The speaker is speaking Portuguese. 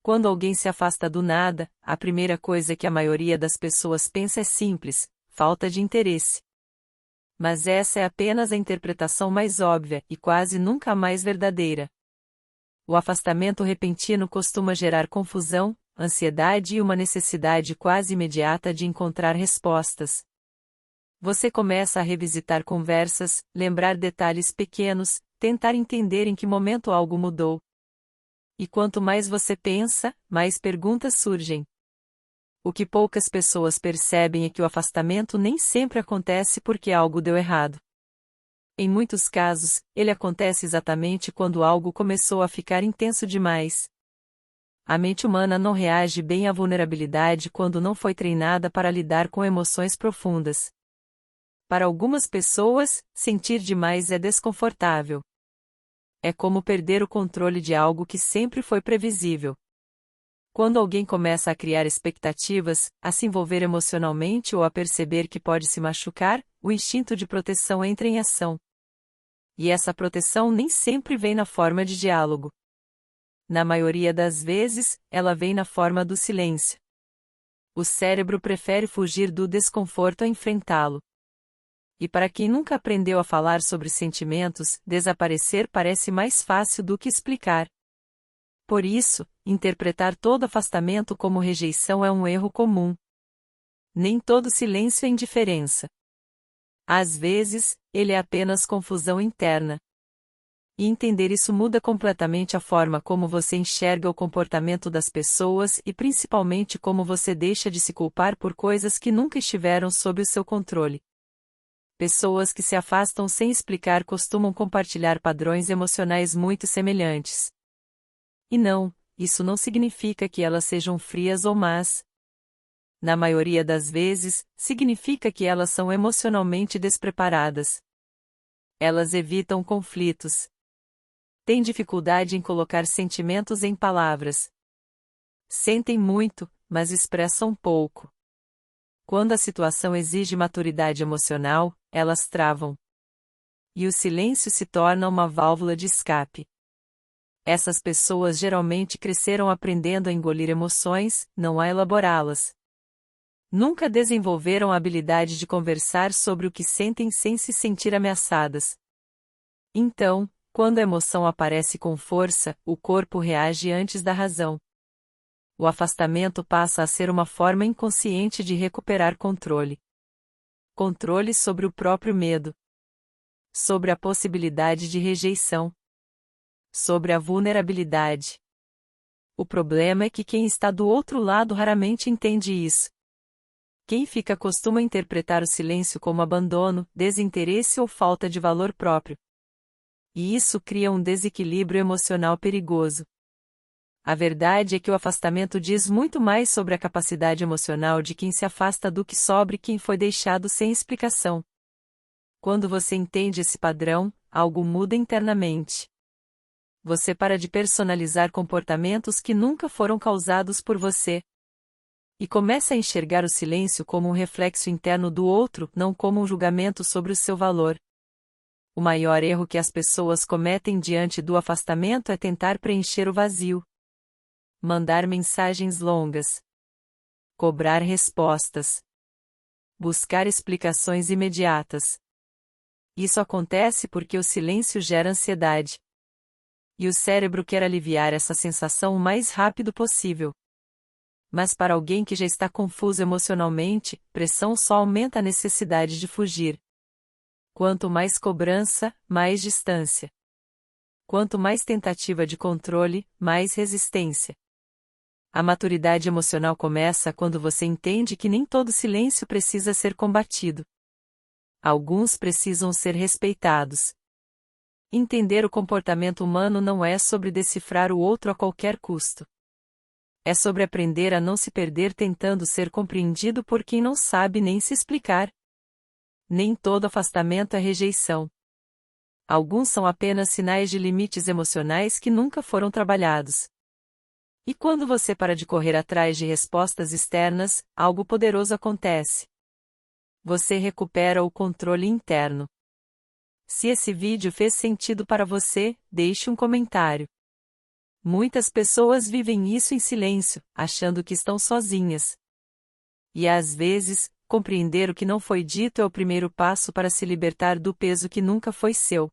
Quando alguém se afasta do nada, a primeira coisa que a maioria das pessoas pensa é simples: falta de interesse. Mas essa é apenas a interpretação mais óbvia e quase nunca a mais verdadeira. O afastamento repentino costuma gerar confusão, ansiedade e uma necessidade quase imediata de encontrar respostas. Você começa a revisitar conversas, lembrar detalhes pequenos, tentar entender em que momento algo mudou. E quanto mais você pensa, mais perguntas surgem. O que poucas pessoas percebem é que o afastamento nem sempre acontece porque algo deu errado. Em muitos casos, ele acontece exatamente quando algo começou a ficar intenso demais. A mente humana não reage bem à vulnerabilidade quando não foi treinada para lidar com emoções profundas. Para algumas pessoas, sentir demais é desconfortável. É como perder o controle de algo que sempre foi previsível. Quando alguém começa a criar expectativas, a se envolver emocionalmente ou a perceber que pode se machucar, o instinto de proteção entra em ação. E essa proteção nem sempre vem na forma de diálogo. Na maioria das vezes, ela vem na forma do silêncio. O cérebro prefere fugir do desconforto a enfrentá-lo. E para quem nunca aprendeu a falar sobre sentimentos, desaparecer parece mais fácil do que explicar. Por isso, interpretar todo afastamento como rejeição é um erro comum. Nem todo silêncio é indiferença. Às vezes, ele é apenas confusão interna. E entender isso muda completamente a forma como você enxerga o comportamento das pessoas e principalmente como você deixa de se culpar por coisas que nunca estiveram sob o seu controle. Pessoas que se afastam sem explicar costumam compartilhar padrões emocionais muito semelhantes. E não, isso não significa que elas sejam frias ou más. Na maioria das vezes, significa que elas são emocionalmente despreparadas. Elas evitam conflitos. Têm dificuldade em colocar sentimentos em palavras. Sentem muito, mas expressam pouco. Quando a situação exige maturidade emocional, elas travam. E o silêncio se torna uma válvula de escape. Essas pessoas geralmente cresceram aprendendo a engolir emoções, não a elaborá-las. Nunca desenvolveram a habilidade de conversar sobre o que sentem sem se sentir ameaçadas. Então, quando a emoção aparece com força, o corpo reage antes da razão. O afastamento passa a ser uma forma inconsciente de recuperar controle. Controle sobre o próprio medo. Sobre a possibilidade de rejeição. Sobre a vulnerabilidade. O problema é que quem está do outro lado raramente entende isso. Quem fica costuma interpretar o silêncio como abandono, desinteresse ou falta de valor próprio. E isso cria um desequilíbrio emocional perigoso. A verdade é que o afastamento diz muito mais sobre a capacidade emocional de quem se afasta do que sobre quem foi deixado sem explicação. Quando você entende esse padrão, algo muda internamente. Você para de personalizar comportamentos que nunca foram causados por você. E começa a enxergar o silêncio como um reflexo interno do outro, não como um julgamento sobre o seu valor. O maior erro que as pessoas cometem diante do afastamento é tentar preencher o vazio. Mandar mensagens longas. Cobrar respostas. Buscar explicações imediatas. Isso acontece porque o silêncio gera ansiedade. E o cérebro quer aliviar essa sensação o mais rápido possível. Mas para alguém que já está confuso emocionalmente, pressão só aumenta a necessidade de fugir. Quanto mais cobrança, mais distância. Quanto mais tentativa de controle, mais resistência. A maturidade emocional começa quando você entende que nem todo silêncio precisa ser combatido. Alguns precisam ser respeitados. Entender o comportamento humano não é sobre decifrar o outro a qualquer custo. É sobre aprender a não se perder tentando ser compreendido por quem não sabe nem se explicar. Nem todo afastamento é rejeição. Alguns são apenas sinais de limites emocionais que nunca foram trabalhados. E quando você para de correr atrás de respostas externas, algo poderoso acontece. Você recupera o controle interno. Se esse vídeo fez sentido para você, deixe um comentário. Muitas pessoas vivem isso em silêncio, achando que estão sozinhas. E às vezes, compreender o que não foi dito é o primeiro passo para se libertar do peso que nunca foi seu.